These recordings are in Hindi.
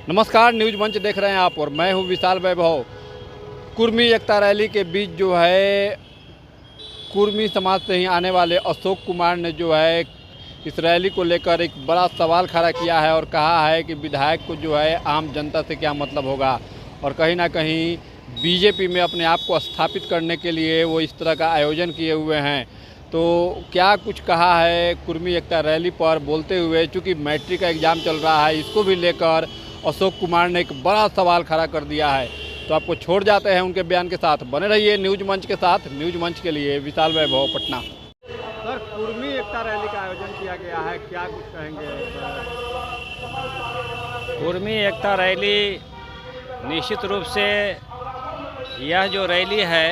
नमस्कार, न्यूज मंच देख रहे हैं आप और मैं हूं विशाल वैभव। कुर्मी एकता रैली के बीच जो है कुर्मी समाज से ही आने वाले अशोक कुमार ने जो है इस रैली को लेकर एक बड़ा सवाल खड़ा किया है और कहा है कि विधायक को जो है आम जनता से क्या मतलब होगा और कहीं ना कहीं बीजेपी में अपने आप को स्थापित करने के लिए वो इस तरह का आयोजन किए हुए हैं। तो क्या कुछ कहा है कुर्मी एकता रैली पर बोलते हुए, चूँकि मैट्रिक का एग्ज़ाम चल रहा है, इसको भी लेकर अशोक कुमार ने एक बड़ा सवाल खड़ा कर दिया है। तो आपको छोड़ जाते हैं उनके बयान के साथ। बने रहिए न्यूज मंच के साथ। न्यूज मंच के लिए विशाल वैभव, पटना। सर, कुर्मी एकता रैली का आयोजन किया गया है, क्या कुछ कहेंगे? कुर्मी एकता रैली निश्चित रूप से यह जो रैली है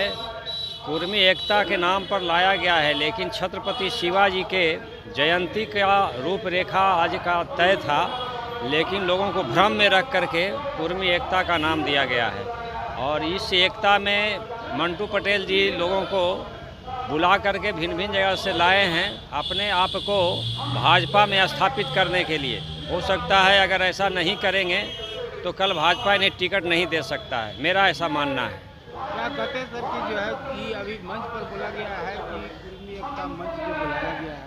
कुर्मी एकता के नाम पर लाया गया है, लेकिन छत्रपति शिवाजी के जयंती का रूपरेखा आज का तय था, लेकिन लोगों को भ्रम में रख करके कुर्मी एकता का नाम दिया गया है। और इस एकता में मंटू पटेल जी लोगों को बुला करके भिन्न भिन्न जगह से लाए हैं अपने आप को भाजपा में स्थापित करने के लिए। हो सकता है अगर ऐसा नहीं करेंगे तो कल भाजपा इन्हें टिकट नहीं दे सकता है, मेरा ऐसा मानना है। क्या कहते हैं सर कि जो है कि अभी मंच पर बोला गया है कि कुर्मी एकता मंच जो बुलाया गया है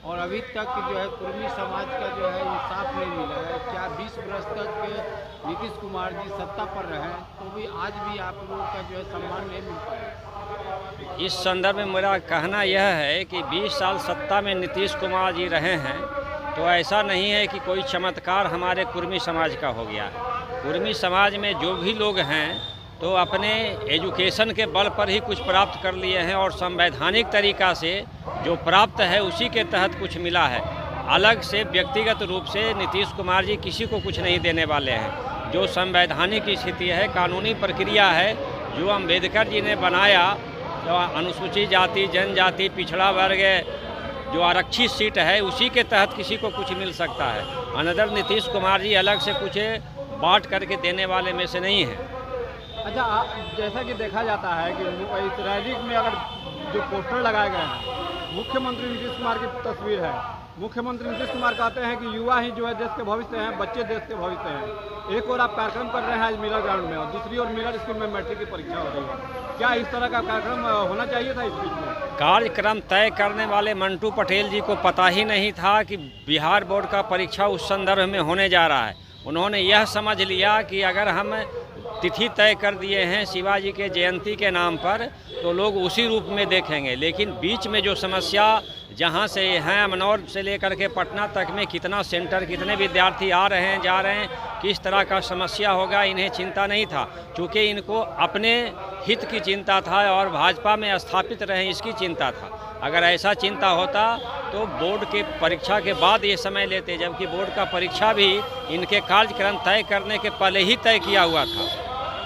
और अभी तक जो है कुर्मी समाज का जो है इंसाफ नहीं मिला है। क्या 20 वर्ष तक नीतीश कुमार जी सत्ता पर रहे तो भी आज भी आप लोगों का जो है सम्मान नहीं मिल पाया? इस संदर्भ में मेरा कहना यह है कि 20 साल सत्ता में नीतीश कुमार जी रहे हैं तो ऐसा नहीं है कि कोई चमत्कार हमारे कुर्मी समाज का हो गया है। कुर्मी समाज में जो भी लोग हैं तो अपने एजुकेशन के बल पर ही कुछ प्राप्त कर लिए हैं और संवैधानिक तरीक़ा से जो प्राप्त है उसी के तहत कुछ मिला है। अलग से व्यक्तिगत रूप से नीतीश कुमार जी किसी को कुछ नहीं देने वाले हैं। जो संवैधानिक स्थिति है, कानूनी प्रक्रिया है, जो अम्बेडकर जी ने बनाया, जो अनुसूचित जाति, जनजाति, पिछड़ा वर्ग, जो आरक्षित सीट है, उसी के तहत किसी को कुछ मिल सकता है। अनदर नीतीश कुमार जी अलग से कुछ बांट करके देने वाले में से नहीं है। अच्छा, जैसा कि देखा जाता है कि इस रैली में अगर जो पोस्टर लगाए गए हैं, मुख्यमंत्री नीतीश कुमार की तस्वीर है। मुख्यमंत्री नीतीश कुमार कहते हैं कि युवा ही जो है देश के भविष्य हैं, बच्चे देश के भविष्य हैं। एक और आप कार्यक्रम कर रहे हैं आज मिलर ग्राउंड में और दूसरी ओर मिलर स्कूल में मैट्रिक की परीक्षा हो रही है। क्या इस तरह का कार्यक्रम होना चाहिए था? इस बीच में कार्यक्रम तय करने वाले मंटू पटेल जी को पता ही नहीं था कि बिहार बोर्ड का परीक्षा उस संदर्भ में होने जा रहा है। उन्होंने यह समझ लिया कि अगर हम तिथि तय कर दिए हैं शिवाजी के जयंती के नाम पर तो लोग उसी रूप में देखेंगे। लेकिन बीच में जो समस्या जहां से हैं, अमनौर से लेकर के पटना तक में कितना सेंटर, कितने विद्यार्थी आ रहे हैं, जा रहे हैं, किस तरह का समस्या होगा, इन्हें चिंता नहीं था। चूँकि इनको अपने हित की चिंता था और भाजपा में स्थापित रहें इसकी चिंता था। अगर ऐसा चिंता होता तो बोर्ड के परीक्षा के बाद ये समय लेते, जबकि बोर्ड का परीक्षा भी इनके कार्यक्रम तय करने के पहले ही तय किया हुआ था।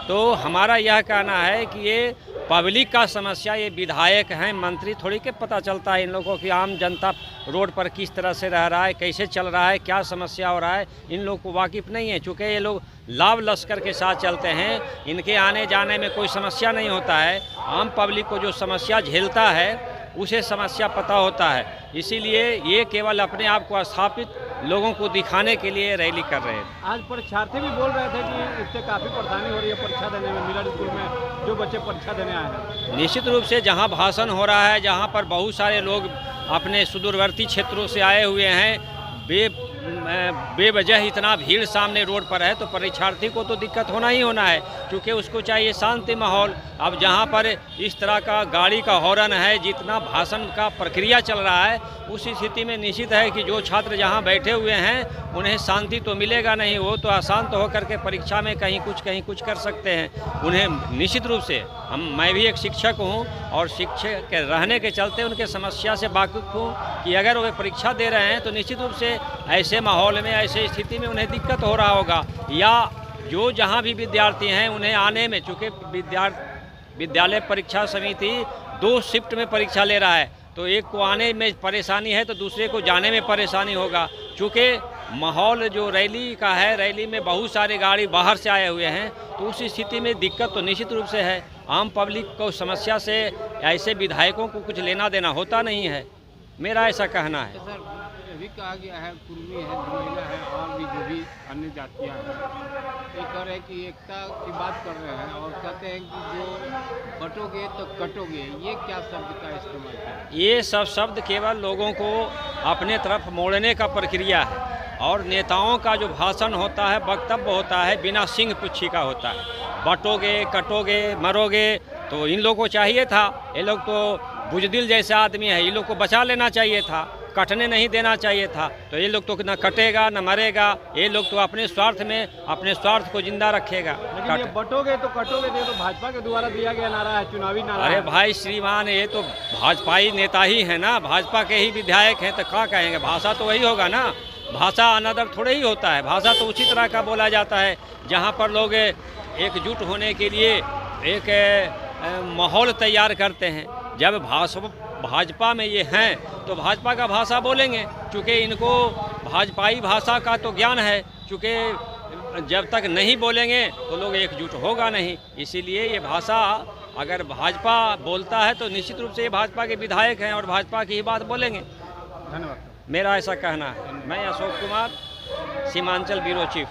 तो हमारा यह कहना है कि ये पब्लिक का समस्या, ये विधायक हैं, मंत्री थोड़ी के पता चलता है इन लोगों की आम जनता रोड पर किस तरह से रह रहा है, कैसे चल रहा है, क्या समस्या हो रहा है, इन लोग को वाकिफ़ नहीं है। चूँकि ये लोग लाभ लश्कर के साथ चलते हैं, इनके आने जाने में कोई समस्या नहीं होता है। आम पब्लिक को जो समस्या झेलता है उसे समस्या पता होता है। इसीलिए ये केवल अपने आप को स्थापित लोगों को दिखाने के लिए रैली कर रहे हैं। आज परीक्षार्थी भी बोल रहे थे कि इससे काफ़ी परेशानी हो रही है परीक्षा देने में, मिलर स्कूल में जो बच्चे परीक्षा देने आए हैं। निश्चित रूप से जहां भाषण हो रहा है, जहां पर बहुत सारे लोग अपने सुदूरवर्ती क्षेत्रों से आए हुए हैं, बेवजह इतना भीड़ सामने रोड पर है तो परीक्षार्थी को तो दिक्कत होना ही होना है, क्योंकि उसको चाहिए शांति माहौल। अब जहां पर इस तरह का गाड़ी का हॉर्न है, जितना भाषण का प्रक्रिया चल रहा है, उस स्थिति में निश्चित है कि जो छात्र जहां बैठे हुए हैं उन्हें शांति तो मिलेगा नहीं। वो तो अशांत होकर के परीक्षा में कहीं कुछ कर सकते हैं। उन्हें निश्चित रूप से मैं भी एक शिक्षक हूँ और शिक्षक के रहने के चलते उनके समस्या से वाकिफ़ हूँ कि अगर वे परीक्षा दे रहे हैं तो निश्चित रूप से ऐसे माहौल में, ऐसे स्थिति में उन्हें दिक्कत हो रहा होगा। या जो जहाँ भी विद्यार्थी हैं उन्हें आने में, चूँकि विद्यालय परीक्षा समिति 2 शिफ्ट में परीक्षा ले रहा है, तो एक को आने में परेशानी है तो दूसरे को जाने में परेशानी होगा। चूँकि माहौल जो रैली का है, रैली में बहुत सारे गाड़ी बाहर से आए हुए हैं, तो उस स्थिति में दिक्कत तो निश्चित रूप से है। आम पब्लिक को समस्या से ऐसे विधायकों को कुछ लेना देना होता नहीं है, मेरा ऐसा कहना है। सर, ये भी कहा गया है कुर्मी है, महिला है और भी जो भी अन्य जातियाँ हैं, ये कह रहे हैं कि एकता की बात कर रहे हैं और कहते हैं कि जो बटोगे तो कटोगे, ये क्या शब्द का इस्तेमाल किया? ये सब शब्द केवल लोगों को अपने तरफ मोड़ने का प्रक्रिया है और नेताओं का जो भाषण होता है, वक्तव्य होता है, बिना सिंह पुच्छी का होता है। बटोगे, कटोगे, मरोगे, तो इन लोगों को चाहिए था, ये लोग तो बुजदिल जैसे आदमी है, ये लोग को बचा लेना चाहिए था, कटने नहीं देना चाहिए था। तो ये लोग तो न कटेगा न मरेगा, ये लोग तो अपने स्वार्थ में अपने स्वार्थ को जिंदा रखेगा। लेकिन ये बटोगे तो कटोगे ये तो भाजपा के द्वारा दिया गया नारा है, चुनावी नारा अरे है। भाई श्रीमान, ये तो भाजपाई नेता ही है ना, भाजपा के ही विधायक हैं, तो क्या कहेंगे, भाषा तो वही होगा ना, भाषा अनादर थोड़े ही होता है, भाषा तो उसी तरह का बोला जाता है जहाँ पर लोग एकजुट होने के लिए एक माहौल तैयार करते हैं। जब भाजपा में ये हैं तो भाजपा का भाषा बोलेंगे, चूँकि इनको भाजपाई भाषा का तो ज्ञान है, चूँकि जब तक नहीं बोलेंगे तो लोग एकजुट होगा नहीं। इसीलिए ये भाषा अगर भाजपा बोलता है तो निश्चित रूप से ये भाजपा के विधायक हैं और भाजपा की ही बात बोलेंगे। धन्यवाद। मेरा ऐसा कहना है। मैं अशोक कुमार, सीमांचल ब्यूरो चीफ।